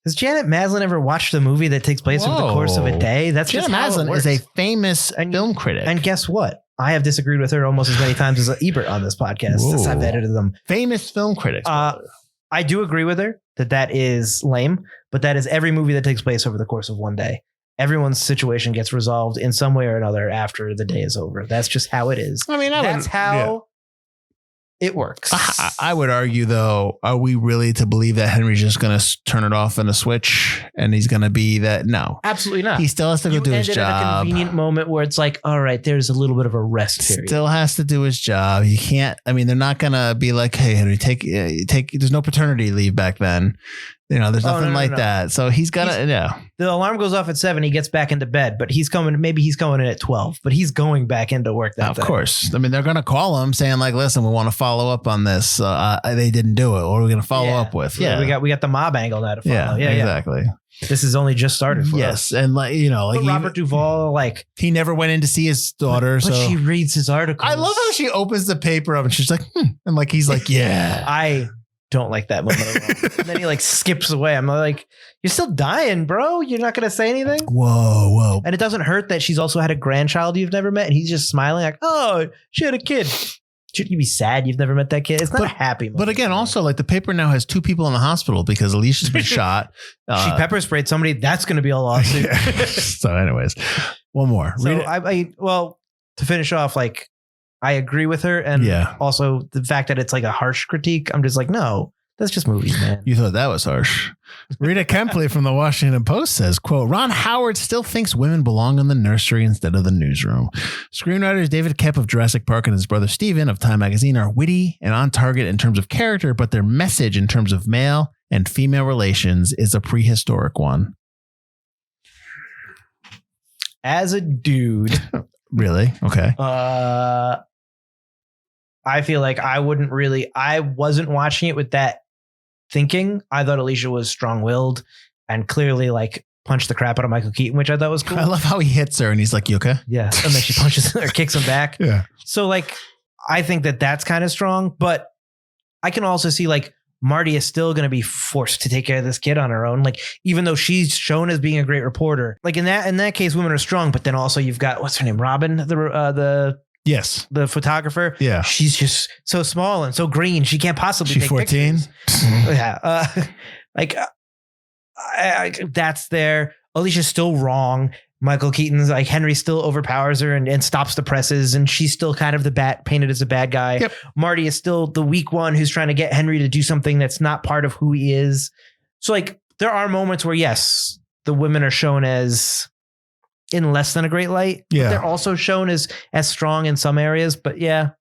Has Janet Maslin ever watched a movie that takes place over the course of a day? That's Janet Maslin is a famous film critic. And guess what? I have disagreed with her almost as many times as Ebert on this podcast since I've edited them. Famous film critic. I do agree with her that is lame, but that is every movie that takes place over the course of one day. Everyone's situation gets resolved in some way or another after the day is over. That's just how it is. I mean, that's how it works. I would argue, though, are we really to believe that Henry's just going to turn it off in a switch and he's going to be that? No, absolutely not. He still has to go do his job. At a convenient moment where it's like, all right, there's a little bit of a rest period. Still has to do his job. You can't. I mean, they're not going to be like, hey, Henry, take. There's no paternity leave back then. There's nothing like that. So he's got to, The alarm goes off at 7. He gets back into bed, but maybe he's going in at 12, but he's going back into work that day. Of course. I mean, they're going to call him saying like, listen, we want to follow up on this. They didn't do it. What are we going to follow up with? Yeah. We got the mob angle now to follow. Yeah, exactly. This has only just started for us. And like Robert Duvall, like he never went in to see his daughter. But she reads his articles. I love how she opens the paper up and she's like, and like, he's like, yeah, I don't like that moment at all. And then he like skips away. I'm like, you're still dying, bro. You're not going to say anything. Whoa. And it doesn't hurt that she's also had a grandchild you've never met. And he's just smiling like, oh, she had a kid. Shouldn't you be sad you've never met that kid? It's not a happy moment. But again, also like the paper now has 2 people in the hospital because Alicia's been shot. She pepper sprayed somebody. That's going to be a lawsuit. So anyways, one more. So to finish off, like I agree with her. And also the fact that it's like a harsh critique. I'm just like, no, That's just movies, man. You thought that was harsh. Rita Kempley from the Washington Post says, quote, Ron Howard still thinks women belong in the nursery instead of the newsroom. Screenwriters David Koepp of Jurassic Park and his brother Steven of Time Magazine are witty and on target in terms of character, but their message in terms of male and female relations is a prehistoric one. As a dude. Really? Okay. I feel like I wasn't watching it with that thinking. I thought Alicia was strong-willed and clearly like punched the crap out of Michael Keaton, which I thought was cool. I love how he hits her and he's like, you okay? Yeah. And then she punches or kicks him back. Yeah. So like, I think that that's kind of strong, but I can also see like Marty is still going to be forced to take care of this kid on her own. Like, even though she's shown as being a great reporter, like in that case, women are strong, but then also you've got, what's her name? Robin, Yes. the photographer. Yeah. She's just so small and so green. She can't possibly She's take 14. pictures. Yeah. That's there. Alicia's still wrong. Michael Keaton's like Henry still overpowers her and stops the presses, and she's still kind of painted as a bad guy. Yep. Marty is still the weak one who's trying to get Henry to do something that's not part of who he is. So like there are moments where yes, the women are shown as in less than a great light. Yeah. But they're also shown as strong in some areas. But yeah,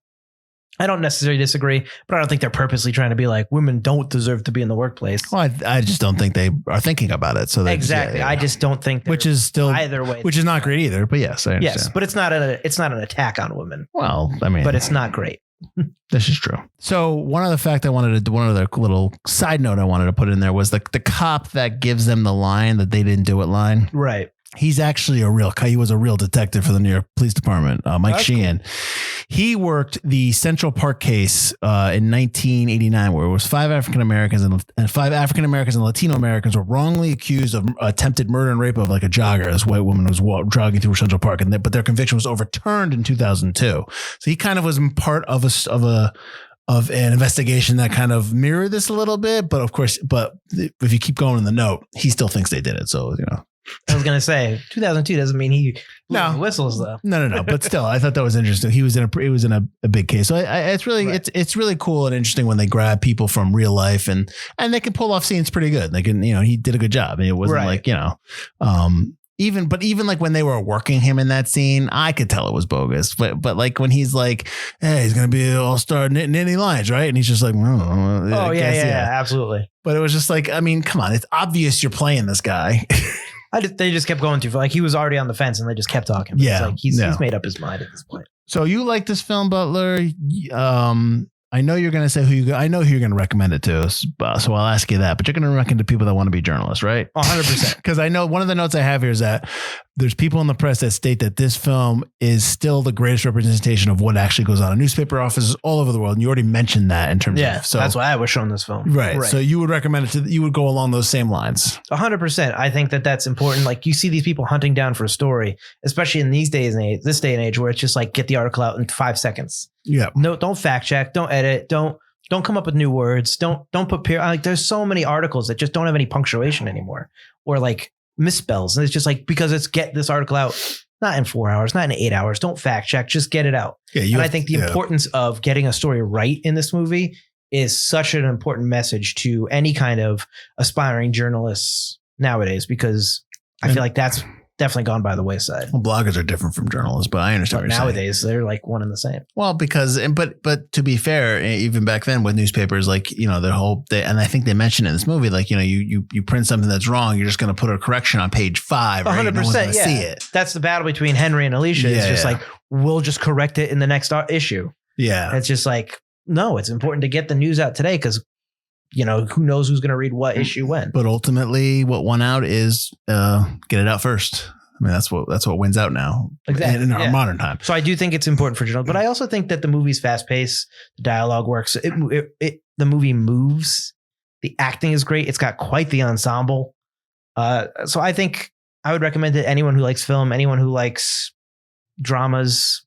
I don't necessarily disagree, but I don't think they're purposely trying to be like women don't deserve to be in the workplace. Well, I just don't think they are thinking about it. So exactly. I just don't think which is still either way, which is not great either. But yes, I understand. Yes, but it's not an attack on women. Well, I mean, but it's not great. This is true. So one other little side note I wanted to put in there was the cop that gives them the line that they didn't do it line. Right. He's actually he was a real detective for the New York Police Department, Mike Sheehan. Cool. He worked the Central Park case in 1989, where it was 5 African Americans and 5 African Americans and Latino Americans were wrongly accused of attempted murder and rape of like a jogger. This white woman was jogging through Central Park, but their conviction was overturned in 2002. So he kind of was part of an investigation that kind of mirrored this a little bit. But of course, if you keep going in the note, he still thinks they did it. So, you know. I was gonna say 2002 doesn't mean he whistles though. No. But still, I thought that was interesting. He was in a big case. So it's really it's really cool and interesting when they grab people from real life and they can pull off scenes pretty good. They can, he did a good job. And it wasn't like, even like when they were working him in that scene, I could tell it was bogus. But like when he's like, hey, he's gonna be an all-star knitting lines, right? And he's just like, oh yeah, absolutely. But it was just like, I mean, come on, it's obvious you're playing this guy. They just kept going like he was already on the fence and they just kept talking. But it's like he's made up his mind at this point. So you like this film, Butler? I know you're going to say I know who you're going to recommend it to, so I'll ask you that. But you're going to recommend it to people that want to be journalists, right? 100%. Because I know one of the notes I have here is that there's people in the press that state that this film is still the greatest representation of what actually goes on in newspaper offices all over the world. And you already mentioned that in terms of. So that's why I was shown this film. Right. So you would recommend it you would go along those same lines. 100%. I think that that's important. Like you see these people hunting down for a story, especially in this day and age where it's just like get the article out in 5 seconds. Yeah. No, don't fact check. Don't edit. Don't come up with new words. Don't put like there's so many articles that just don't have any punctuation anymore or like misspells. And it's just like, because it's get this article out, not in 4 hours, not in 8 hours. Don't fact check, just get it out. Yeah, and I think the importance of getting a story right in this movie is such an important message to any kind of aspiring journalists nowadays, because I feel like that's definitely gone by the wayside. Well, bloggers are different from journalists, but I understand what you're nowadays saying. They're like one and the same. Well, but to be fair, even back then with newspapers, like, their whole, and I think they mentioned in this movie, like, you print something that's wrong, you're just going to put a correction on page 5. 100%. No see it. That's the battle between Henry and Alicia. It's just like, we'll just correct it in the next issue. Yeah. And it's just like, no, it's important to get the news out today because who knows who's going to read what issue when. But ultimately, what won out is get it out first. I mean, that's what wins out now. Exactly. In our modern time. So I do think it's important for journalists, but I also think that the movie's fast paced, the dialogue works. The movie moves. The acting is great. It's got quite the ensemble. So I think I would recommend it to anyone who likes film, anyone who likes dramas.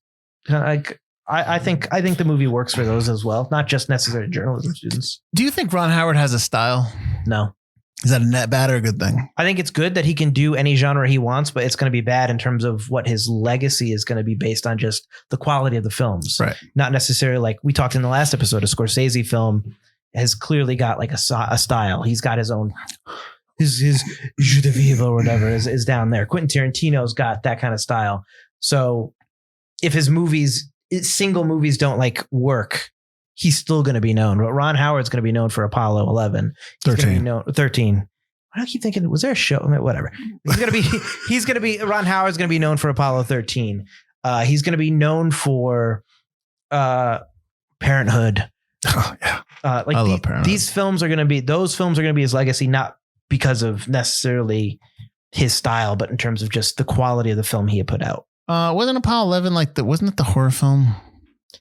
I think the movie works for those as well, not just necessarily journalism students. Do you think Ron Howard has a style? No. Is that a bad or a good thing? I think it's good that he can do any genre he wants, but it's going to be bad in terms of what his legacy is going to be based on just the quality of the films. Right. Not necessarily like we talked in the last episode, a Scorsese film has clearly got like a style. He's got his own, his jeu de vivre or whatever is down there. Quentin Tarantino's got that kind of style. So if his single movies don't like work, he's still going to be known. But Ron Howard's going to be known for Apollo 11. 13. I don't keep thinking, was there a show? Whatever. Ron Howard's going to be known for Apollo 13. He's going to be known for Parenthood. Oh, yeah. I love Parenthood. Those films are going to be his legacy, not because of necessarily his style, but in terms of just the quality of the film he had put out. Wasn't Apollo 11 wasn't it the horror film?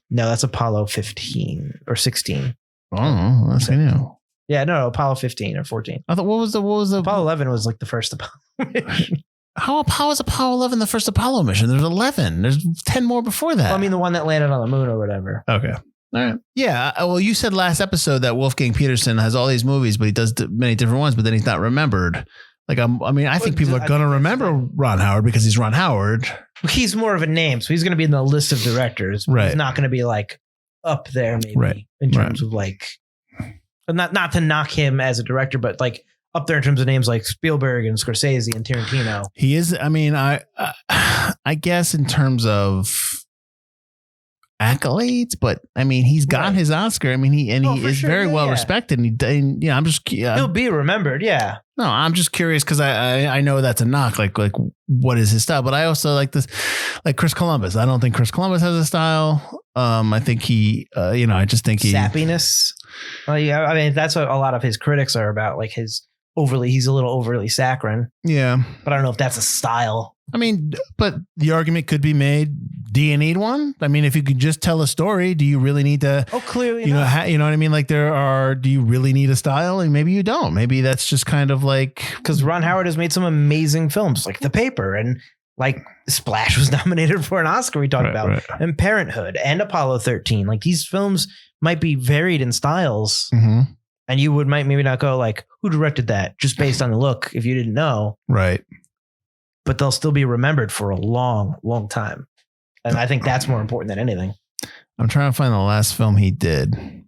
No, that's Apollo 15 or 16. Oh, that's new. Yeah, no, Apollo 15 or 14. I thought what was the Apollo 11 was like the first Apollo mission. How is Apollo 11 the first Apollo mission? There's 11. There's 10 more before that. Well, I mean, the one that landed on the moon or whatever. Okay. All right. Yeah. Well, you said last episode that Wolfgang Peterson has all these movies, but he does many different ones, but then he's not remembered. I think people are going to remember Ron Howard because he's Ron Howard. He's more of a name, so he's going to be in the list of directors. Right. He's not going to be like up there maybe in terms of like, not to knock him as a director, but like up there in terms of names like Spielberg and Scorsese and Tarantino. He is. I mean, I guess in terms of accolades, but I mean, he's got his Oscar. I mean, he is very well respected. And I'm just he'll be remembered. Yeah. No, I'm just curious because I know that's a knock. Like what is his style? But I also like this, like Chris Columbus. I don't think Chris Columbus has a style. I think he, I just think sappiness. Well, yeah, I mean, that's what a lot of his critics are about. Like he's a little overly saccharine. Yeah. But I don't know if that's a style. I mean, but the argument could be made. Do you need one? I mean, if you could just tell a story, do you really need to? Oh, clearly, you know what I mean? Like do you really need a style? And maybe you don't. Maybe that's just kind of like, because Ron Howard has made some amazing films like The Paper and like Splash was nominated for an Oscar we talked about and Parenthood and Apollo 13. Like these films might be varied in styles. Mm-hmm. And you might maybe not go like, who directed that? Just based on the look, if you didn't know. Right. But they'll still be remembered for a long, long time. And I think that's more important than anything. I'm trying to find the last film he did.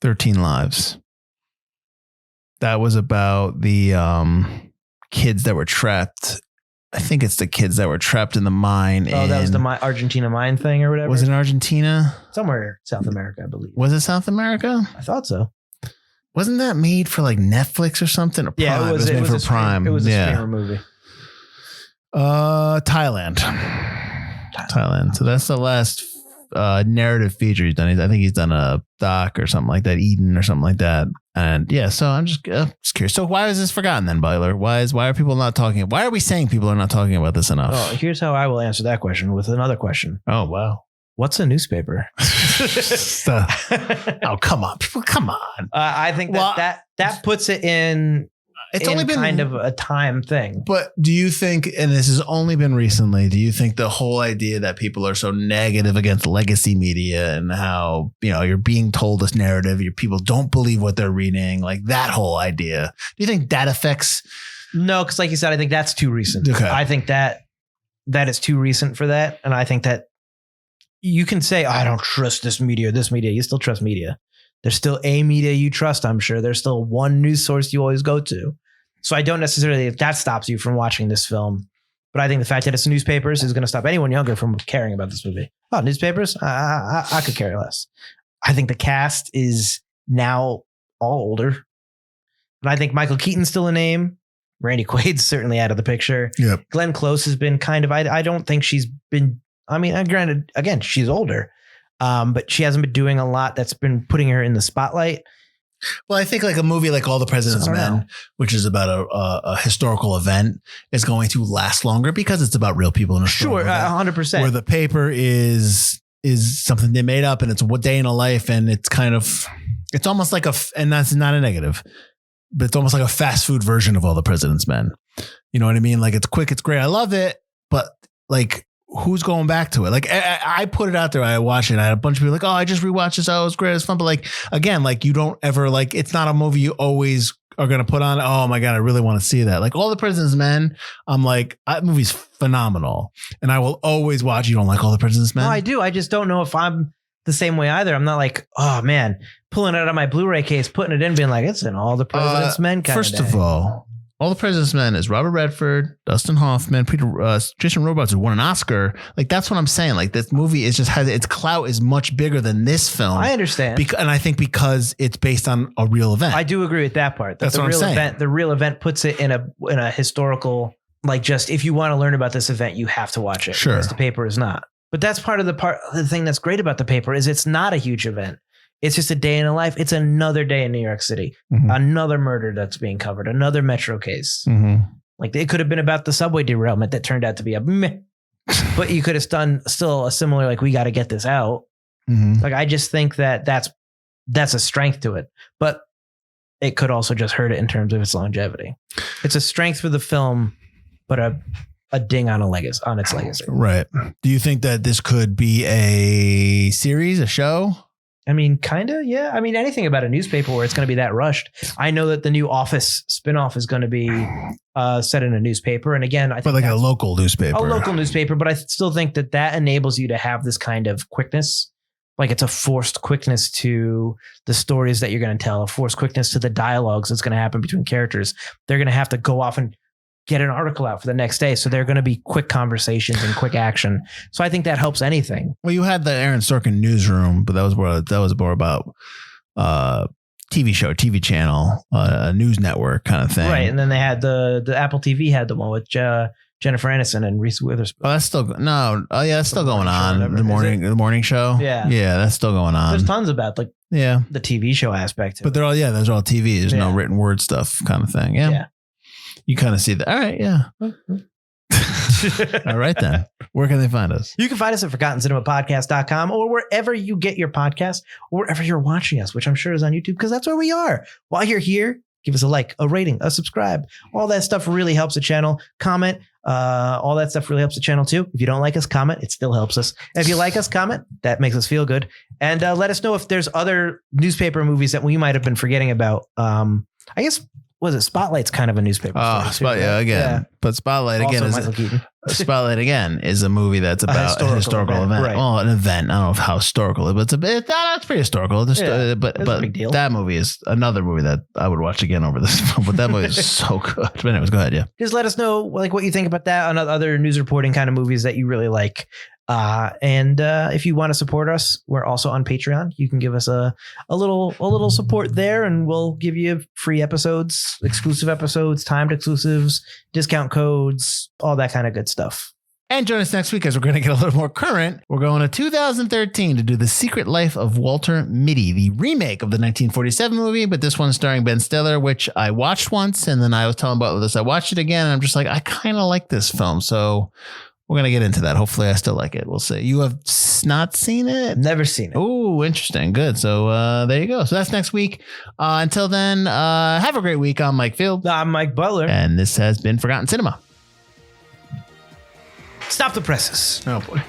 13 Lives. That was about the kids that were trapped. I think it's the kids that were trapped in the mine. Oh, that was the Argentina mine thing or whatever. Was it in Argentina? Somewhere South America, I believe. Was it South America? I thought so. Wasn't that made for like Netflix or something? Or Prime? Yeah, it was made for Prime. It was a streamer movie. Thailand. So that's the last narrative feature he's done. I think he's done a doc or something like that, Eden or something like that. And yeah, so I'm just curious. So why is this forgotten then, Butler? Why are people not talking? Why are we saying people are not talking about this enough? Oh, here's how I will answer that question with another question. Oh, wow. What's a newspaper? Oh, come on. People, come on. I think that puts it in. It's only been kind of a time thing. But do you think, and this has only been recently, do you think the whole idea that people are so negative against legacy media and how, you're being told this narrative, your people don't believe what they're reading, like that whole idea, do you think that affects? No, because like you said, I think that's too recent. Okay. I think that is too recent for that. And I think that you can say, I don't trust this media. You still trust media. There's still a media you trust, I'm sure. There's still one news source you always go to. So I don't necessarily, if that stops you from watching this film, but I think the fact that it's newspapers is going to stop anyone younger from caring about this movie. Oh, newspapers? I could care less. I think the cast is now all older. And I think Michael Keaton's still a name. Randy Quaid's certainly out of the picture. Yep. Glenn Close has been kind of, I don't think she's been, granted, again, she's older, but she hasn't been doing a lot that's been putting her in the spotlight. Well, I think like a movie like All the President's Men, which is about a historical event, is going to last longer because it's about real people in a sure, 100%. Where the paper is something they made up and it's a day in a life, and it's kind of, it's almost like and that's not a negative, but it's almost like a fast food version of All the President's Men. You know what I mean? Like it's quick, it's great, I love it, but like, who's going back to it? Like I put it out there. I watched it. I had a bunch of people like, oh, I just rewatched this. Oh, it was great. It's fun. But like, again, like you don't ever like, it's not a movie you always are going to put on. Oh my God, I really want to see that. Like All the President's Men. I'm like, that movie's phenomenal. And I will always watch. You don't like All the President's Men? No, I do. I just don't know if I'm the same way either. I'm not like, oh man, pulling it out of my Blu-ray case, putting it in, being like, it's in All the President's Men kind First of all, All the President's Men is Robert Redford, Dustin Hoffman, Jason Robards, who won an Oscar. Like, that's what I'm saying. Like, this movie is just has its clout is much bigger than this film. I understand. And I think because it's based on a real event. I do agree with that part. That's what I'm saying. The real event puts it in a historical, like, just if you want to learn about this event, you have to watch it. Sure. Whereas the paper is not. But that's the thing that's great about the paper is it's not a huge event. It's just a day in a life. It's another day in New York City, another murder that's being covered, another Metro case. Like, it could have been about the subway derailment that turned out to be a meh, but you could have done still a similar, like, we got to get this out. Like, I just think that's a strength to it, but it could also just hurt it in terms of its longevity. It's a strength for the film, but a ding on its legacy. Right. Do you think that this could be a series, a show? I mean, kind of, yeah. I mean, anything about a newspaper where it's going to be that rushed. I know that the new Office spinoff is going to be set in a newspaper. And again, I think a local newspaper. A local newspaper, but I still think that enables you to have this kind of quickness. Like, it's a forced quickness to the stories that you're going to tell, a forced quickness to the dialogues that's going to happen between characters. They're going to have to go off and get an article out for the next day. So they're going to be quick conversations and quick action. So I think that helps anything. Well, you had the Aaron Sorkin newsroom, but that was more about TV show, TV channel, news network kind of thing. Right. And then they had the Apple TV had the one with Jennifer Aniston and Reese Witherspoon. Oh, that's still that's still going on. The morning show. Yeah. Yeah, that's still going on. There's tons about the TV show aspect. But they're all those are all TV. There's no written word stuff kind of thing. Yeah. You kind of see that. All right. Yeah. All right, then. Where can they find us? You can find us at ForgottenCinemaPodcast.com or wherever you get your podcast or wherever you're watching us, which I'm sure is on YouTube because that's where we are. While you're here, give us a like, a rating, a subscribe. All that stuff really helps the channel. Comment. All that stuff really helps the channel too. If you don't like us, comment. It still helps us. If you like us, comment. That makes us feel good. And let us know if there's other newspaper movies that we might have been forgetting about. I guess... Was it Spotlight's kind of a newspaper? But Spotlight also again is Michael Keaton. Spotlight again is a movie that's about a historical event. Right. Well, an event. I don't know how historical it is, but it's pretty historical. But a big deal. That movie is another movie that I would watch again over this film. But that movie is so good. But anyways, go ahead. Yeah. Just let us know like what you think about that on other news reporting kind of movies that you really like. And if you want to support us, we're also on Patreon. You can give us a little support there, and we'll give you free episodes, exclusive episodes, timed exclusives, discount codes, all that kind of good stuff. And join us next week as we're going to get a little more current. We're going to 2013 to do The Secret Life of Walter Mitty, the remake of the 1947 movie, but this one starring Ben Stiller, which I watched once, and then I was telling about this. I watched it again, and I'm just like, I kind of like this film, so we're going to get into that. Hopefully I still like it. We'll see. You have not seen it? Never seen it. Oh, interesting. Good. So there you go. So that's next week. Until then, have a great week. I'm Mike Field. I'm Mike Butler. And this has been Forgotten Cinema. Stop the presses. Oh, boy.